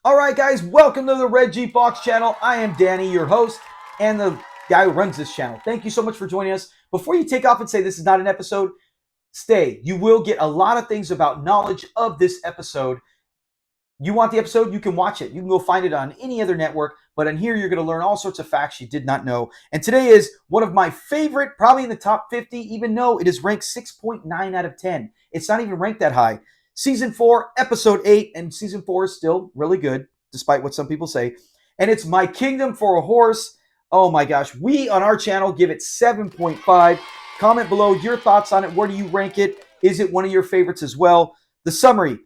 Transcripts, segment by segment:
All right, guys, welcome to the Red Jeep Box channel. I am Danny, your host, and the guy who runs this channel. Thank you so much for joining us. Before you take off and say this is not an episode, stay. You will get a lot of things about knowledge of this episode. You want the episode, you can watch it. You can go find it on any other network, but on here, you're going to learn all sorts of facts you did not know. And today is one of my favorite, probably in the top 50, even though it is ranked 6.9 out of 10. It's not even ranked that high. Season 4, Episode 8, and Season 4 is still really good, despite what some people say. And it's My Kingdom for a Horse. Oh my gosh, we on our channel give it 7.5. Comment below your thoughts on it. Where do you rank it? Is it one of your favorites as well? The summary.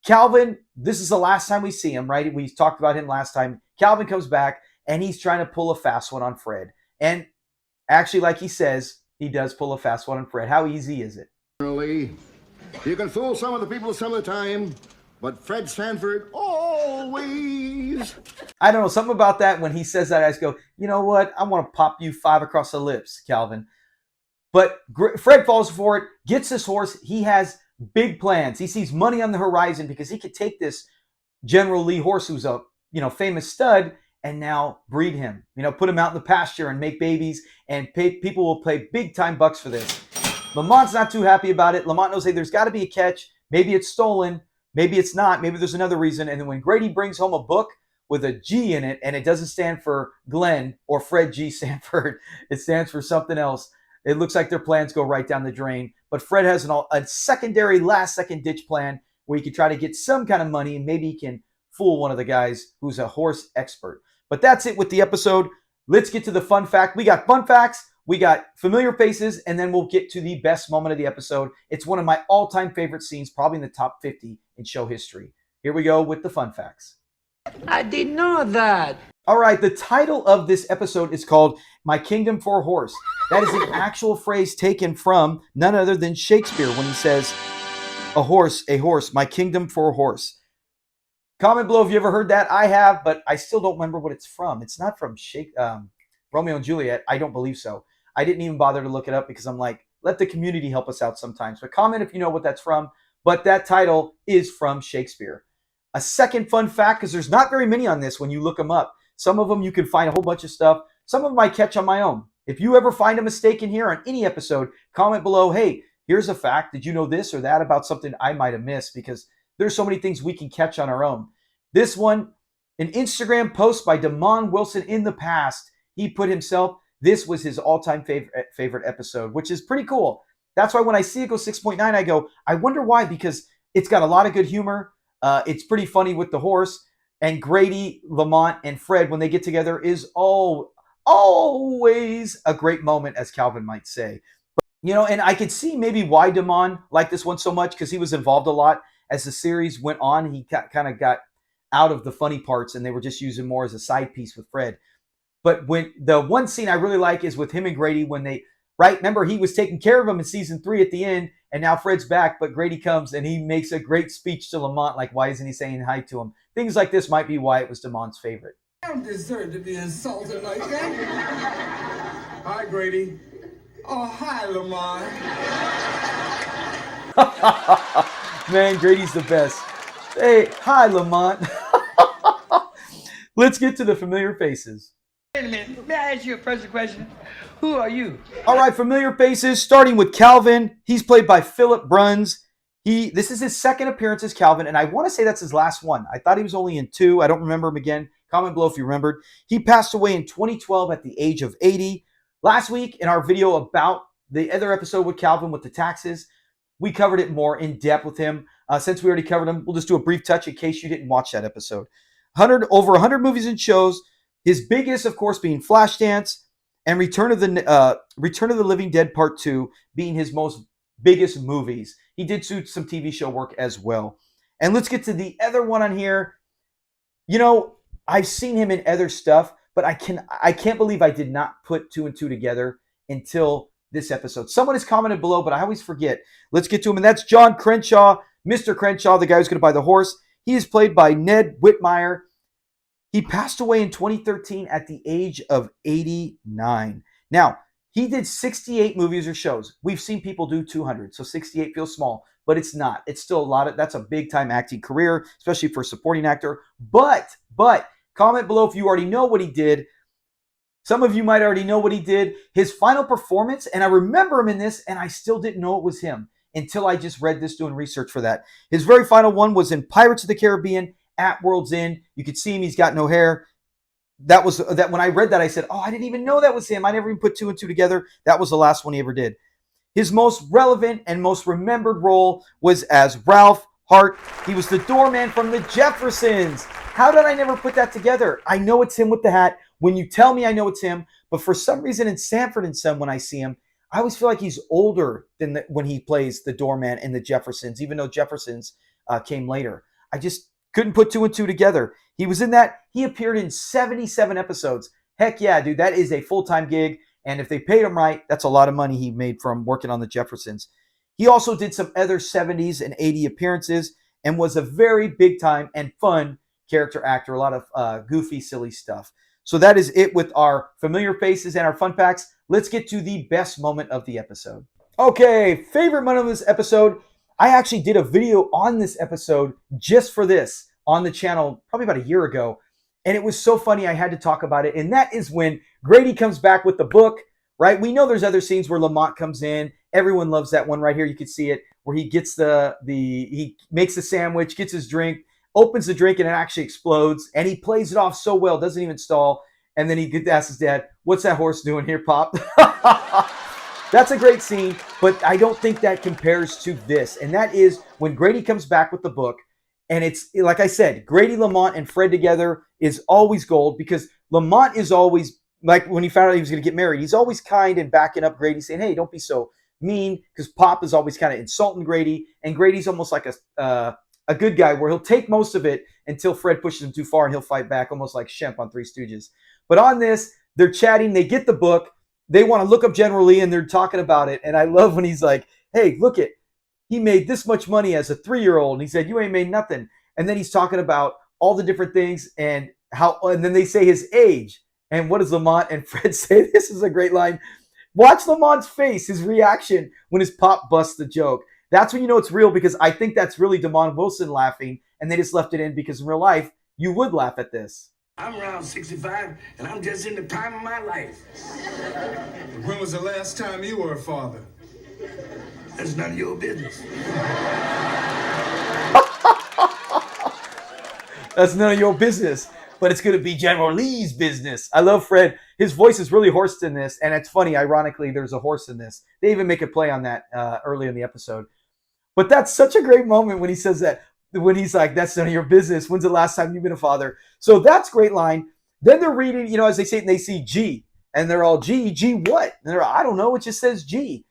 Calvin, this is the last time we see him, right? We talked about him last time. Calvin comes back, and he's trying to pull a fast one on Fred. And actually, like he says, he does pull a fast one on Fred. How easy is it? You can fool some of the people some of the time, but Fred Sanford always. I don't know, something about that when he says that, I just go, you know what? I want to pop you 5 across the lips, Calvin. But Fred falls for it, gets this horse. He has big plans. He sees money on the horizon because he could take this General Lee horse who's a famous stud and now breed him. Put him out in the pasture and make babies, and people will pay big time bucks for this. Lamont's not too happy about it. Lamont knows, hey, there's got to be a catch. Maybe it's stolen. Maybe it's not. Maybe there's another reason. And then when Grady brings home a book with a G in it, and it doesn't stand for Glenn or Fred G. Sanford, it stands for something else. It looks like their plans go right down the drain. But Fred has a secondary last-second ditch plan where he can try to get some kind of money, and maybe he can fool one of the guys who's a horse expert. But that's it with the episode. Let's get to the fun fact. We got fun facts, we got familiar faces, and then we'll get to the best moment of the episode. It's one of my all-time favorite scenes, probably in the top 50 in show history. Here we go with the fun facts. I didn't know that. All right, the title of this episode is called My Kingdom for a Horse. That is an actual phrase taken from none other than Shakespeare when he says, a horse, my kingdom for a horse. Comment below if you ever heard that. I have, but I still don't remember what it's from. It's not from Romeo and Juliet. I don't believe so. I didn't even bother to look it up because I'm like, let the community help us out sometimes. But comment if you know what that's from. But that title is from Shakespeare. A second fun fact, because there's not very many on this when you look them up. Some of them you can find a whole bunch of stuff. Some of them I catch on my own. If you ever find a mistake in here on any episode, comment below, hey, here's a fact. Did you know this or that about something I might have missed? Because there's so many things we can catch on our own. This one, an Instagram post by Damon Wilson in the past. He put himself, this was his all-time favorite episode, which is pretty cool. That's why when I see it go 6.9, I go, I wonder why, because it's got a lot of good humor. It's pretty funny with the horse. And Grady, Lamont, and Fred, when they get together, is always a great moment, as Calvin might say. And I could see maybe why Damon liked this one so much, because he was involved a lot as the series went on. He kind of got out of the funny parts, and they were just using more as a side piece with Fred. But when the one scene I really like is with him and Grady when they, right? Remember, he was taking care of him in season 3 at the end, and now Fred's back, but Grady comes and he makes a great speech to Lamont, like, why isn't he saying hi to him? Things like this might be why it was Damon's favorite. I don't deserve to be insulted like that. Hi, Grady. Oh, hi, Lamont. Man, Grady's the best. Hey, hi, Lamont. Let's get to the familiar faces. Wait a minute. May I ask you a personal question? Who are you? All right, familiar faces, starting with Calvin. He's played by Philip Bruns. This is his second appearance as Calvin, and I want to say that's his last one. I thought he was only in 2. I don't remember him again. Comment below if you remembered. He passed away in 2012 at the age of 80. Last week, in our video about the other episode with Calvin with the taxes, we covered it more in depth with him. Since we already covered him, we'll just do a brief touch in case you didn't watch that episode. Over 100 movies and shows. His biggest, of course, being Flashdance, and Return of the Living Dead Part 2 being his most biggest movies. He did some TV show work as well. And let's get to the other one on here. I've seen him in other stuff, but I can't believe I did not put 2 and 2 together until this episode. Someone has commented below, but I always forget. Let's get to him, and that's John Crenshaw, Mr. Crenshaw, the guy who's going to buy the horse. He is played by Ned Whitmire. He passed away in 2013 at the age of 89. Now, he did 68 movies or shows. We've seen people do 200, so 68 feels small. but it's not. It's still that's a big time acting career, especially for a supporting actor. But comment below if you already know what he did. Some of you might already know what he did. His final performance, and I remember him in this, and I still didn't know it was him until I just read this doing research for that. His very final one was in Pirates of the Caribbean at World's End. You could see him. He's got no hair. That was that when I read that, I said, oh, I didn't even know that was him. I never even put two and two together. That was the last one he ever did. His most relevant and most remembered role was as Ralph Hart. He was the doorman from the Jeffersons. How did I never put that together? I know it's him with the hat. When you tell me, I know it's him. But for some reason in Sanford and Son, when I see him, I always feel like he's older than when he plays the doorman in the Jeffersons, even though Jeffersons came later. I just couldn't put two and two together. He was in that. He appeared in 77 episodes. Heck yeah, dude. That is a full-time gig. And if they paid him right, that's a lot of money he made from working on the Jeffersons. He also did some other 70s and 80 appearances and was a very big-time and fun character actor. A lot of goofy, silly stuff. So that is it with our familiar faces and our fun facts. Let's get to the best moment of the episode. Okay, favorite moment of this episode. I actually did a video on this episode just for this on the channel probably about a year ago. And it was so funny I had to talk about it. And that is when Grady comes back with the book, right? We know there's other scenes where Lamont comes in. Everyone loves that one right here. You can see it where he gets he makes the sandwich, gets his drink, opens the drink, and it actually explodes. And he plays it off so well, doesn't even stall. And then he asks his dad, what's that horse doing here, Pop? That's a great scene, but I don't think that compares to this. And that is when Grady comes back with the book. And it's, like I said, Grady, Lamont, and Fred together is always gold because Lamont is always, like when he found out he was going to get married, he's always kind and backing up Grady, saying, hey, don't be so mean, because Pop is always kind of insulting Grady. And Grady's almost like a good guy where he'll take most of it until Fred pushes him too far and he'll fight back, almost like Shemp on Three Stooges. But on this, they're chatting, they get the book, they want to look up General Lee, and they're talking about it. And I love when he's like, hey, look it. He made this much money as a 3-year-old. And he said, you ain't made nothing. And then he's talking about all the different things and then they say his age. And what does Lamont and Fred say? This is a great line. Watch Lamont's face, his reaction when his pop busts the joke. That's when you know it's real, because I think that's really Damon Wilson laughing, and they just left it in because in real life, you would laugh at this. I'm around 65, and I'm just in the time of my life. When was the last time you were a father? That's none of your business. That's none of your business, but it's going to be General Lee's business. I love Fred. His voice is really hoarse in this, and it's funny, ironically, there's a horse in this. They even make a play on that early in the episode. But that's such a great moment when he says that, when he's like, that's none of your business. When's the last time you've been a father? So that's a great line. Then they're reading, you know, as they say, and they see G, and they're all, G what? And they're, I don't know, it just says G.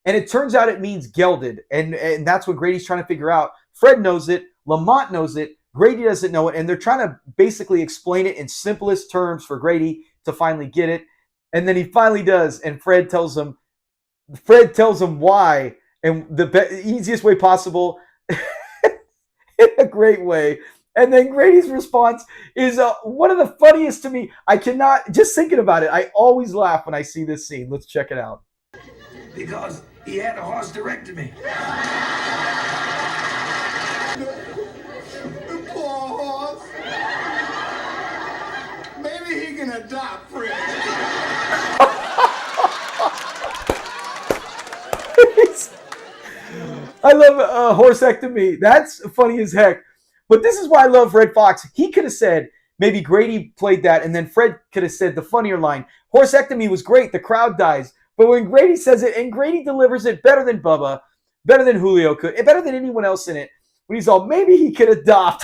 And it turns out it means gelded. And that's what Grady's trying to figure out. Fred knows it. Lamont knows it. Grady doesn't know it. And they're trying to basically explain it in simplest terms for Grady to finally get it. And then he finally does. And Fred tells him why, and the easiest way possible, in a great way. And then Grady's response is one of the funniest to me. I cannot, just thinking about it, I always laugh when I see this scene. Let's check it out. Because he had a horse directed me. Poor horse. Maybe he can adopt Fred. I love horseectomy. That's funny as heck. But this is why I love Red Fox. He could have said, maybe Grady played that, and then Fred could have said the funnier line. Horseectomy was great. The crowd dies. But when Grady says it, and Grady delivers it better than Bubba, better than Julio could, better than anyone else in it, when he's all, maybe he could adopt.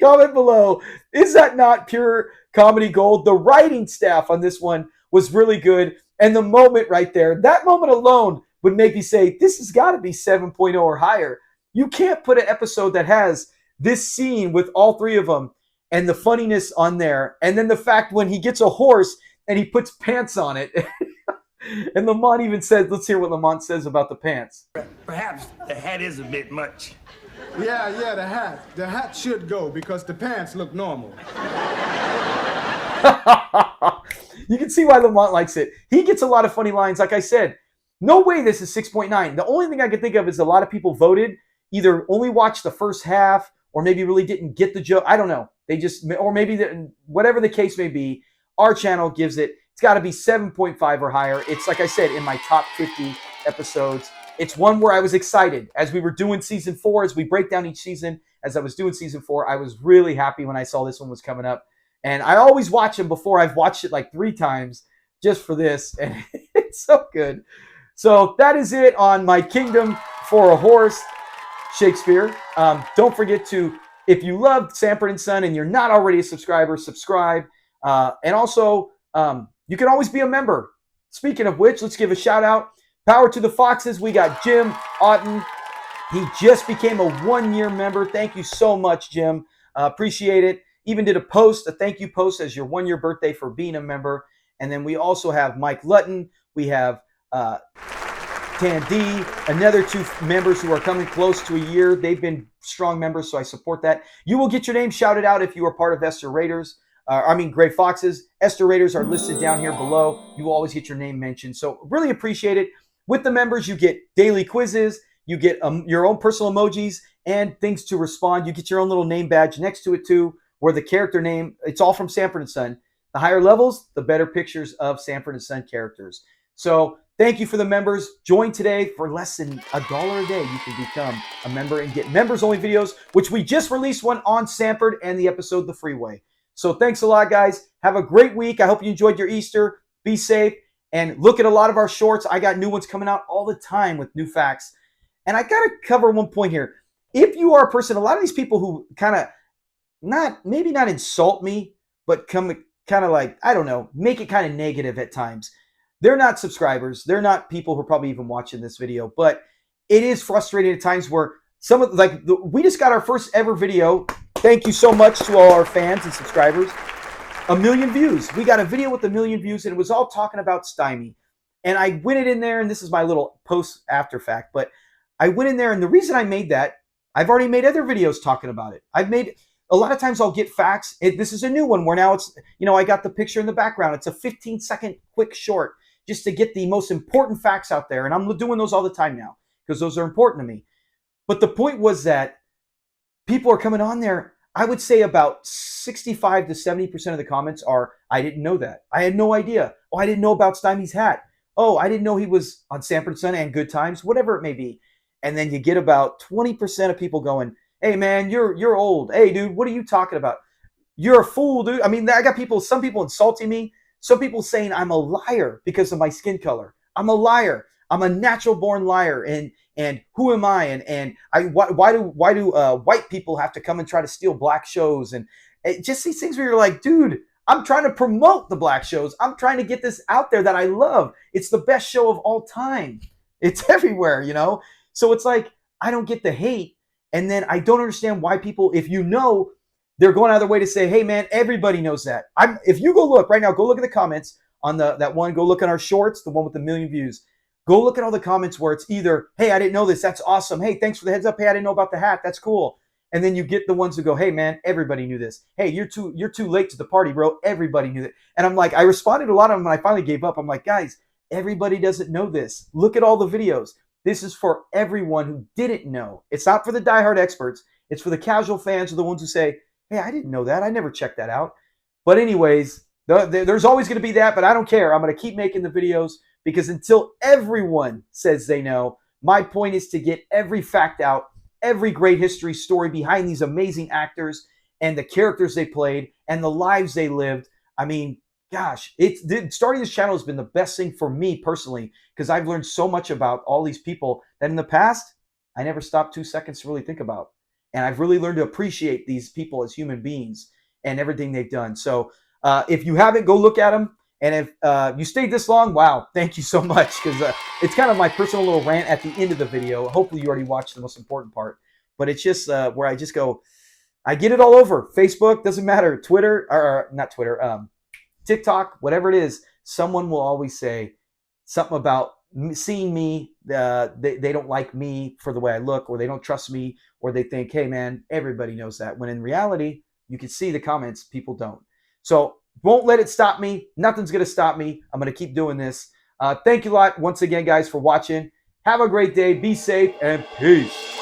Comment below. Is that not pure comedy gold? The writing staff on this one was really good. And the moment right there, that moment alone would make me say, this has got to be 7.0 or higher. You can't put an episode that has this scene with all three of them and the funniness on there. And then the fact when he gets a horse and he puts pants on it. And Lamont even said, let's hear what Lamont says about the pants. Perhaps the hat is a bit much. Yeah, the hat. The hat should go because the pants look normal. You can see why Lamont likes it. He gets a lot of funny lines. Like I said, No way this is 6.9. The only thing I can think of is a lot of people voted, either only watched the first half or maybe really didn't get the joke. I don't know. They just, or maybe whatever the case may be, our channel gives it, it's got to be 7.5 or higher. It's like I said, in my top 50 episodes. It's one where I was excited as we were doing season 4, as we break down each season. As I was doing season 4, I was really happy when I saw this one was coming up. And I always watch them before. I've watched it like 3 times just for this. And it's so good. So that is it on My Kingdom for a Horse, Shakespeare. Don't forget to, if you love Sanford & Son and you're not already a subscriber, subscribe. And also, you can always be a member. Speaking of which, let's give a shout out. Power to the Foxes. We got Jim Otten. He just became a 1-year member. Thank you so much, Jim. Appreciate it. Even did a thank you post as your 1-year birthday for being a member. And then we also have Mike Lutton. We have Tan D, another 2 members who are coming close to a year. They've been strong members, so I support that. You will get your name shouted out if you are part of Esther Raiders. Gray Foxes. Esther Raiders are listed down here below. You will always get your name mentioned. So really appreciate it. With the members, you get daily quizzes. You get your own personal emojis and things to respond. You get your own little name badge next to it too, where the character name, it's all from Sanford & Son. The higher levels, the better pictures of Sanford & Son characters. So thank you for the members. Join today for less than $1 a day. You can become a member and get members-only videos, which we just released one on Sanford and the episode The Freeway. So thanks a lot, guys. Have a great week. I hope you enjoyed your Easter. Be safe and look at a lot of our shorts. I got new ones coming out all the time with new facts. And I got to cover one point here. If you are a person, a lot of these people who kind of maybe not insult me, but kind of like, I don't know, make it kind of negative at times. They're not subscribers. They're not people who are probably even watching this video, but it is frustrating at times where we just got our first ever video. Thank you so much to all our fans and subscribers. 1 million views. We got a video with 1 million views, and it was all talking about Stymie. And I went in there, and this is my little post after fact, but I went in there, and the reason I made that, I've already made other videos talking about it. A lot of times I'll get facts. This is a new one where now it's, I got the picture in the background. It's a 15-second quick short just to get the most important facts out there. And I'm doing those all the time now because those are important to me. But the point was that people are coming on there. I would say about 65 to 70% of the comments are, I didn't know that. I had no idea. Oh, I didn't know about Stymie's hat. Oh, I didn't know he was on Sanford & Son and Good Times, whatever it may be. And then you get about 20% of people going, hey, man, you're old. Hey, dude, what are you talking about? You're a fool, dude. I mean, I got some people insulting me. Some people saying I'm a liar because of my skin color. I'm a liar. I'm a natural-born liar. And who am I? And why do white people have to come and try to steal black shows? And just these things where you're like, dude, I'm trying to promote the black shows. I'm trying to get this out there that I love. It's the best show of all time. It's everywhere, So it's like, I don't get the hate. And then I don't understand why people, if they're going out of their way to say, hey, man, everybody knows that. If you go look right now, go look at the comments on that one. Go look at our shorts, the one with 1 million views. Go look at all the comments where it's either, hey, I didn't know this. That's awesome. Hey, thanks for the heads up. Hey, I didn't know about the hat. That's cool. And then you get the ones who go, hey, man, everybody knew this. Hey, you're too late to the party, bro. Everybody knew that. And I'm like, I responded to a lot of them when I finally gave up. I'm like, guys, everybody doesn't know this. Look at all the videos. This is for everyone who didn't know. It's not for the diehard experts. It's for the casual fans or the ones who say, hey, I didn't know that. I never checked that out. But anyways, there's always going to be that, but I don't care. I'm going to keep making the videos because until everyone says they know, my point is to get every fact out, every great history story behind these amazing actors and the characters they played and the lives they lived. I mean, gosh, starting this channel has been the best thing for me personally because I've learned so much about all these people that in the past, I never stopped 2 seconds to really think about. And I've really learned to appreciate these people as human beings and everything they've done. So if you haven't, go look at them. And if you stayed this long, wow, thank you so much because it's kind of my personal little rant at the end of the video. Hopefully you already watched the most important part. But it's just where I just go, I get it all over. Facebook, doesn't matter. Twitter, or not Twitter, TikTok, whatever it is, someone will always say something about seeing me. They don't like me for the way I look, or they don't trust me, or they think, hey, man, everybody knows that. When in reality, you can see the comments, people don't. So won't let it stop me. Nothing's going to stop me. I'm going to keep doing this. Thank you a lot once again, guys, for watching. Have a great day. Be safe and peace.